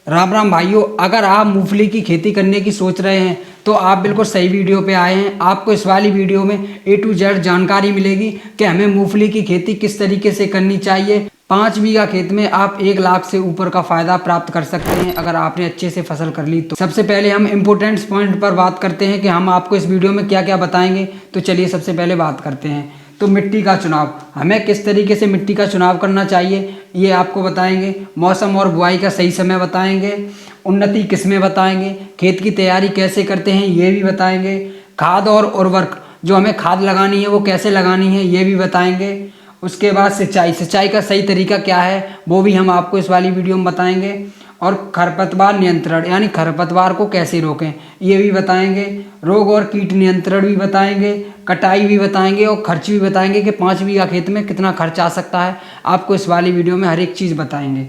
राम राम भाइयों, अगर आप मूंगफली की खेती करने की सोच रहे हैं तो आप बिल्कुल सही वीडियो पे आए हैं। आपको इस वाली वीडियो में A to Z जानकारी मिलेगी कि हमें मूंगफली की खेती किस तरीके से करनी चाहिए। 5 बीघा खेत में आप 1 लाख से ऊपर का फायदा प्राप्त कर सकते हैं अगर आपने अच्छे से फसल कर ली तो। सबसे पहले हम इम्पोर्टेंट पॉइंट पर बात करते हैं कि हम आपको इस वीडियो में क्या क्या बताएंगे। तो चलिए सबसे पहले बात करते हैं। तो मिट्टी का चुनाव, हमें किस तरीके से मिट्टी का चुनाव करना चाहिए ये आपको बताएंगे। मौसम और बुआई का सही समय बताएंगे। उन्नति किस्में बताएंगे। खेत की तैयारी कैसे करते हैं ये भी बताएंगे। खाद और उर्वरक, जो हमें खाद लगानी है वो कैसे लगानी है ये भी बताएंगे। उसके बाद सिंचाई का सही तरीका क्या है वो भी हम आपको इस वाली वीडियो में बताएंगे। और खरपतवार नियंत्रण, यानी खरपतवार को कैसे रोकें ये भी बताएंगे। रोग और कीट नियंत्रण भी बताएंगे। कटाई भी बताएंगे और खर्च भी बताएंगे कि 5 बीघा खेत में कितना खर्च आ सकता है। आपको इस वाली वीडियो में हर एक चीज़ बताएंगे।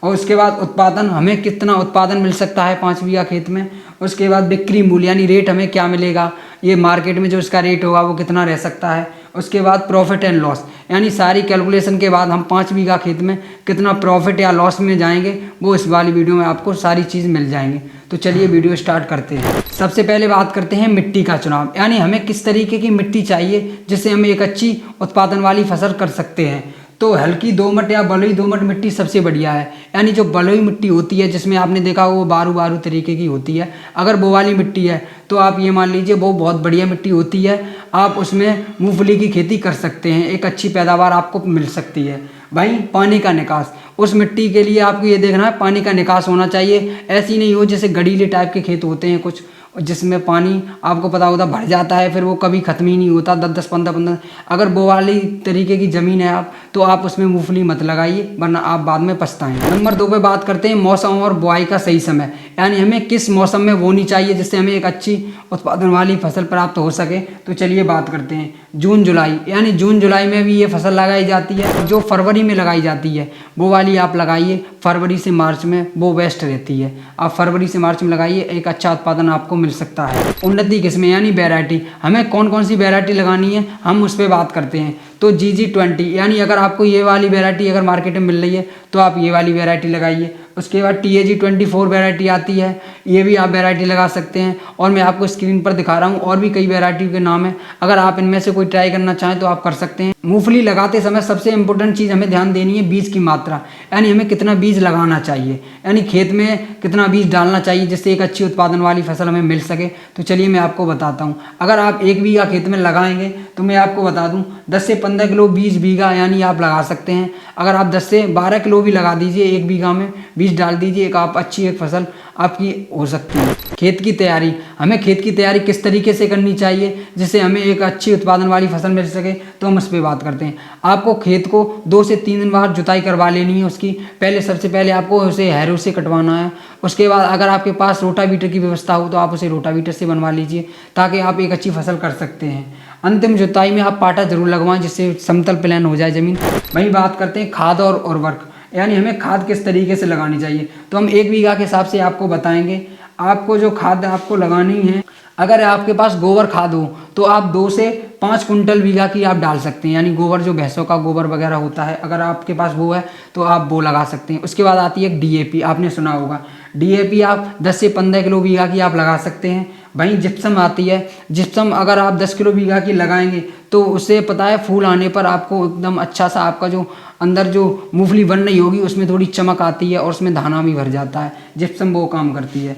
और उसके बाद उत्पादन, हमें कितना उत्पादन मिल सकता है 5 बीघा खेत में। उसके बाद बिक्री मूल्य, यानी रेट हमें क्या मिलेगा, ये मार्केट में जो इसका रेट होगा वो कितना रह सकता है। उसके बाद प्रॉफिट एंड लॉस, यानी सारी कैलकुलेशन के बाद हम 5 बीघा खेत में कितना प्रॉफिट या लॉस में जाएंगे वो इस वाली वीडियो में आपको सारी चीज़ मिल जाएंगी। तो चलिए वीडियो स्टार्ट करते हैं। सबसे पहले बात करते हैं मिट्टी का चुनाव, यानी हमें किस तरीके की मिट्टी चाहिए जिससे हम एक अच्छी उत्पादन वाली फसल कर सकते हैं। तो हल्की दोमट या बलुई दोमट मिट्टी सबसे बढ़िया है। यानी जो बलुई मिट्टी होती है जिसमें आपने देखा वो बारू बारू तरीके की होती है, अगर वो वाली मिट्टी है तो आप ये मान लीजिए वो बहुत बढ़िया मिट्टी होती है। आप उसमें मूंगफली की खेती कर सकते हैं, एक अच्छी पैदावार आपको मिल सकती है। भाई पानी का निकास, उस मिट्टी के लिए आपको ये देखना है पानी का निकास होना चाहिए। ऐसी नहीं हो जैसे गडीले टाइप के खेत होते हैं कुछ, जिसमें पानी आपको पता होता भर जाता है, फिर वो कभी ख़त्म ही नहीं होता, 10-10 15-15। अगर वो वाली तरीके की ज़मीन है आप तो आप उसमें मूंगफली मत लगाइए, वरना आप बाद में पछताएंगे। नंबर 2 पे बात करते हैं मौसम और बुआई का सही समय, यानी हमें किस मौसम में बोनी चाहिए जिससे हमें एक अच्छी उत्पादन वाली फसल प्राप्त हो सके। तो चलिए बात करते हैं जून जुलाई, यानी जून जुलाई में भी ये फसल लगाई जाती है। जो फरवरी में लगाई जाती है वो वाली आप लगाइए, फरवरी से मार्च में वो बेस्ट रहती है। आप फरवरी से मार्च में लगाइए, एक अच्छा उत्पादन आपको मिल सकता है। उन्नति किस्में, यानी वैरायटी, हमें कौन कौन सी वैरायटी लगानी है हम उस पर बात करते हैं। तो GG20, यानी अगर आपको ये वाली वैरायटी अगर मार्केट में मिल रही है तो आप ये वाली वैरायटी लगाइए। उसके बाद TAG24 वैरायटी आती है, ये भी आप वैरायटी लगा सकते हैं। और मैं आपको स्क्रीन पर दिखा रहा हूँ और भी कई वैरायटी के नाम हैं, अगर आप इनमें से कोई ट्राई करना चाहें तो आप कर सकते हैं। मूंगफली लगाते समय सबसे इंपॉर्टेंट चीज़ हमें ध्यान देनी है बीज की मात्रा, यानी हमें कितना बीज लगाना चाहिए, यानी खेत में कितना बीज डालना चाहिए जिससे एक अच्छी उत्पादन वाली फसल हमें मिल सके। तो चलिए मैं आपको बताता हूँ। अगर आप 1 बीघा खेत में लगाएंगे तो मैं आपको बता दूँ 10 से 15 किलो बीज बीघा यानी आप लगा सकते हैं। अगर आप 10 से 12 किलो भी लगा दीजिए 1 बीघा में, बीज डाल दीजिए, एक आप अच्छी एक फसल आपकी हो सकती है। खेत की तैयारी, हमें खेत की तैयारी किस तरीके से करनी चाहिए जिससे हमें एक अच्छी उत्पादन वाली फसल मिल सके, तो हम उस पर बात करते हैं। आपको खेत को 2 से 3 बार जुताई करवा लेनी है उसकी। पहले सबसे पहले आपको उसे हैरो से कटवाना है। उसके बाद अगर आपके पास रोटावीटर की व्यवस्था हो तो आप उसे रोटावीटर से बनवा लीजिए ताकि आप एक अच्छी फसल कर सकते हैं। अंतिम जुताई में आप पाटा जरूर लगवाएं जिससे समतल प्लान हो जाए ज़मीन। वहीं बात करते हैं खाद और उर्वरक, यानी हमें खाद किस तरीके से लगानी चाहिए। तो हम 1 बीघा के हिसाब से आपको बताएंगे। आपको जो खाद आपको लगानी है, अगर आपके पास गोबर खाद हो तो आप 2 से 5 कुंटल बीघा की आप डाल सकते हैं, यानी गोबर जो भैंसों का गोबर वगैरह होता है अगर आपके पास वो है तो आप वो लगा सकते हैं। उसके बाद आती है DAP, आपने सुना होगा। DAP आप 10 से 15 किलो बीघा की आप लगा सकते हैं। वहीं जिप्सम आती है, जिप्सम अगर आप 10 किलो बीघा की लगाएंगे तो उससे पता है फूल आने पर आपको एकदम अच्छा सा आपका जो अंदर जो मूंगफली बन रही होगी उसमें थोड़ी चमक आती है और उसमें दाना भी भर जाता है। जिप्सम वो काम करती है।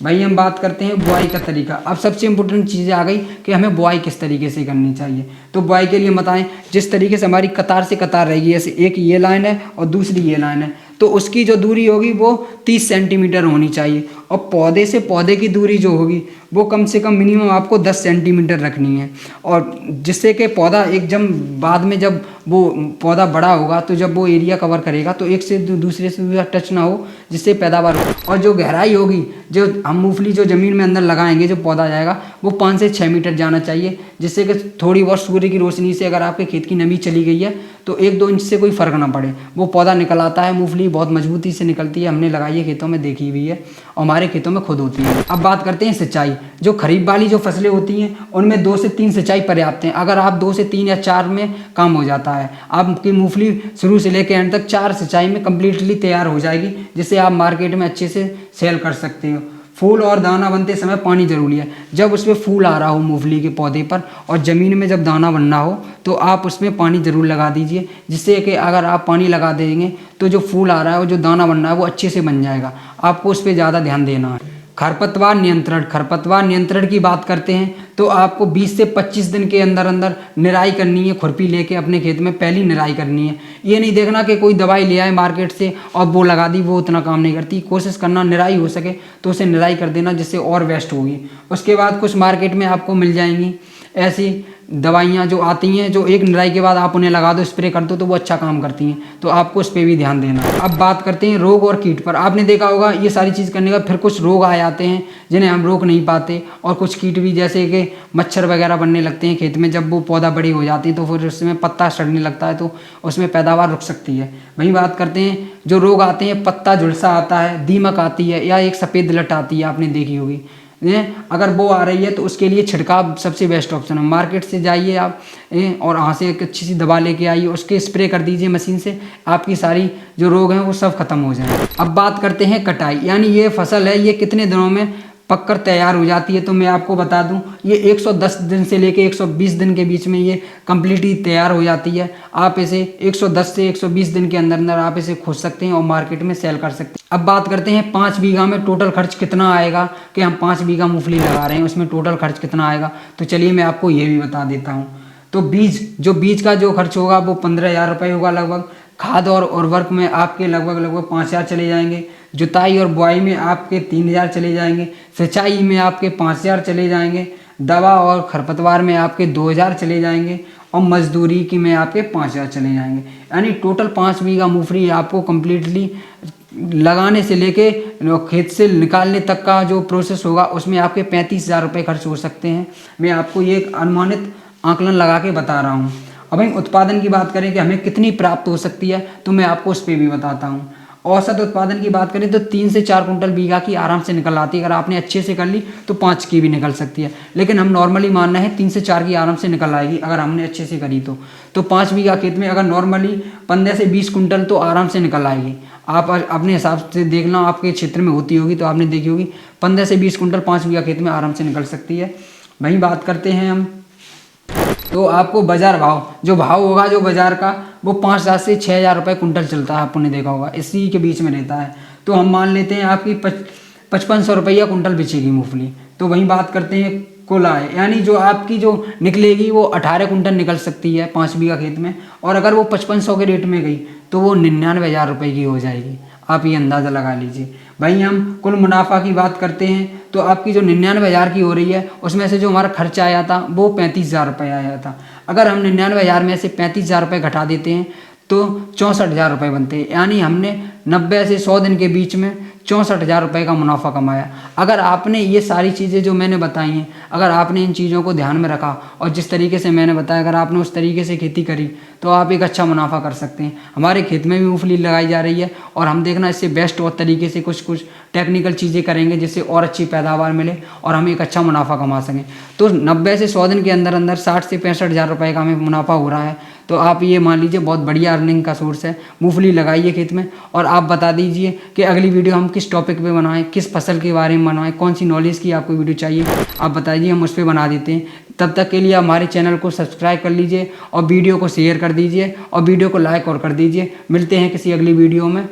भाई हम बात करते हैं बुआई का तरीका। अब सबसे इम्पोर्टेंट चीज़ें आ गई कि हमें बुआई किस तरीके से करनी चाहिए। तो बुआई के लिए बताएं, जिस तरीके से हमारी कतार से कतार रहेगी, जैसे एक ये लाइन है और दूसरी ये लाइन है, तो उसकी जो दूरी होगी वो 30 सेंटीमीटर होनी चाहिए। और पौधे से पौधे की दूरी जो होगी वो कम से कम मिनिमम आपको 10 सेंटीमीटर रखनी है। और जिससे कि पौधा एक जब बाद में जब वो पौधा बड़ा होगा तो जब वो एरिया कवर करेगा तो एक से दूसरे से दूसरा टच ना हो, जिससे पैदावार हो। और जो गहराई होगी, जो हम मूंगफली जो ज़मीन में अंदर लगाएंगे, जो पौधा जाएगा वो 5 से 6 मीटर जाना चाहिए, जिससे कि थोड़ी बहुत सूर्य की रोशनी से अगर आपके खेत की नमी चली गई है तो 1-2 इंच से कोई फ़र्क ना पड़े, वो पौधा निकल आता है। मूंगफली बहुत मजबूती से निकलती है, हमने लगाई है, खेतों में देखी हुई है और हमारे खेतों में खुद होती है। अब बात करते हैं सिंचाई, जो खरीफ वाली जो फसलें होती हैं उनमें 2 से 3 सिंचाई पर्याप्त हैं। अगर आप 2 से 3 या 4 में काम हो जाता है। आपकी मूंगफली शुरू से लेकर एंड तक 4 सिंचाई में कम्प्लीटली तैयार हो जाएगी, जिससे आप मार्केट में अच्छे से सेल कर सकते हो। फूल और दाना बनते समय पानी जरूरी है। जब उसमें फूल आ रहा हो मूंगफली के पौधे पर और ज़मीन में जब दाना बनना हो तो आप उसमें पानी ज़रूर लगा दीजिए, जिससे कि अगर आप पानी लगा देंगे तो जो फूल आ रहा है और जो दाना बनना है वो अच्छे से बन जाएगा। आपको उस पर ज़्यादा ध्यान देना है। खरपतवार नियंत्रण की बात करते हैं तो आपको 20 से 25 दिन के अंदर अंदर निराई करनी है। खुरपी लेके अपने खेत में पहली निराई करनी है। ये नहीं देखना कि कोई दवाई ले आए मार्केट से और वो लगा दी, वो उतना काम नहीं करती। कोशिश करना निराई हो सके तो उसे निराई कर देना, जिससे और बेस्ट होगी। उसके बाद कुछ मार्केट में आपको मिल जाएंगी ऐसी दवाइयाँ जो आती हैं, जो एक निराई के बाद आप उन्हें लगा दो, स्प्रे कर दो तो वो अच्छा काम करती हैं। तो आपको उस पर भी ध्यान देना है। अब बात करते हैं रोग और कीट पर। आपने देखा होगा ये सारी चीज़ करने का फिर कुछ रोग आ जाते हैं जिन्हें हम रोक नहीं पाते, और कुछ कीट भी, जैसे कि मच्छर वगैरह बनने लगते हैं खेत में। जब वो पौधा बड़ी हो जाती है तो फिर उसमें पत्ता सड़ने लगता है, तो उसमें पैदावार रुक सकती है। वहीं बात करते हैं जो रोग आते हैं, पत्ता झुलसा आता है, दीमक आती है, या एक सफ़ेद लट आती है, आपने देखी होगी। अगर वो आ रही है तो उसके लिए छिड़काव सबसे बेस्ट ऑप्शन है। मार्केट से जाइए आप और वहाँ से एक अच्छी सी दवा लेके आइए, उसके स्प्रे कर दीजिए मशीन से, आपकी सारी जो रोग हैं वो सब खत्म हो जाए। अब बात करते हैं कटाई, यानी ये फसल है ये कितने दिनों में पककर तैयार हो जाती है। तो मैं आपको बता दूं ये 110 दिन से लेके 120 दिन के बीच में ये कम्प्लीटली तैयार हो जाती है। आप इसे 110 से 120 दिन के अंदर अंदर आप इसे खोज सकते हैं और मार्केट में सेल कर सकते हैं। अब बात करते हैं 5 बीघा में टोटल खर्च कितना आएगा, कि हम 5 बीघा मूंगफली लगा रहे हैं, उसमें टोटल खर्च कितना आएगा। तो चलिए मैं आपको ये भी बता देता हूँ। तो बीज का जो खर्च होगा वो 15,000 रुपये होगा लगभग। खाद और उर्वरक में आपके लगभग 5,000 चले जाएंगे। जुताई और बुआई में आपके 3,000 चले जाएंगे। सिंचाई में आपके 5,000 चले जाएंगे। दवा और खरपतवार में आपके 2,000 चले जाएंगे। और मजदूरी की में आपके 5,000 चले जाएंगे। यानी टोटल 5 बीघा मूंगफली आपको कम्प्लीटली लगाने से लेके खेत से निकालने तक का जो प्रोसेस होगा उसमें आपके 35,000 रुपये खर्च हो सकते हैं। मैं आपको ये एक अनुमानित आंकलन लगा के बता रहा हूँ। अब हम उत्पादन की बात करें कि हमें कितनी प्राप्त हो सकती है, तो मैं आपको उस पर भी बताता हूँ। औसत उत्पादन की बात करें तो 3 से 4 कुंटल बीघा की आराम से निकल आती है। अगर आपने अच्छे से कर ली तो 5 की भी निकल सकती है, लेकिन हम नॉर्मली मानना है 3 से 4 की आराम से निकल आएगी अगर हमने अच्छे से करी तो 5 बीघा खेत में अगर नॉर्मली 15 से 20 कुंटल तो आराम से निकल आएगी। आप अपने हिसाब से देखना, आपके क्षेत्र में होती होगी तो आपने देखी होगी 15 से 20 कुंटल 5 बीघा खेत में आराम से निकल सकती है। वहीं बात करते हैं हम, तो आपको बाजार भाव, जो भाव होगा जो बाजार का, वो 5,000 से 6,000 रुपये कुंटल चलता है। आपने देखा होगा इसी के बीच में रहता है। तो हम मान लेते हैं आपकी 5500 रुपया कुंटल बेचेगी मूंगफली। तो वहीं बात करते हैं कुल आय, यानी जो आपकी जो निकलेगी वो 18 कुंटल निकल सकती है 5 बीघा खेत में। और अगर वो 5500 के रेट में गई तो वो 99,000 रुपये की हो जाएगी। आप ये अंदाज़ा लगा लीजिए। वहीं हम कुल मुनाफा की बात करते हैं तो आपकी जो 99,000 की हो रही है उसमें से जो हमारा खर्चा आया था वो 35,000 रुपये आया था। अगर हम 99,000 में से 35,000 रुपये घटा देते हैं तो 64,000 रुपये बनते हैं। यानी हमने 90 से 100 दिन के बीच में 64,000 रुपये का मुनाफा कमाया। अगर आपने ये सारी चीज़ें जो मैंने बताई हैं, अगर आपने इन चीज़ों को ध्यान में रखा और जिस तरीके से मैंने बताया अगर आपने उस तरीके से खेती करी तो आप एक अच्छा मुनाफा कर सकते हैं। हमारे खेत में भी मूंगफली लगाई जा रही है और हम देखना इससे बेस्ट और तरीके से कुछ टेक्निकल चीज़ें करेंगे जिससे और अच्छी पैदावार मिले और हम एक अच्छा मुनाफा कमा सकें। तो 90 से 100 दिन के अंदर अंदर 60 से 65,000 रुपये का हमें मुनाफा हो रहा है। तो आप ये मान लीजिए बहुत बढ़िया अर्निंग का सोर्स है। मूंगफली लगाइए खेत में और आप बता दीजिए कि अगली वीडियो हम किस टॉपिक पे बनाएं, किस फसल के बारे में बनाएं, कौन सी नॉलेज की आपको वीडियो चाहिए, आप बताइए, हम उस पर बना देते हैं। तब तक के लिए हमारे चैनल को सब्सक्राइब कर लीजिए और वीडियो को शेयर कर दीजिए और वीडियो को लाइक और कर दीजिए। मिलते हैं किसी अगली वीडियो में।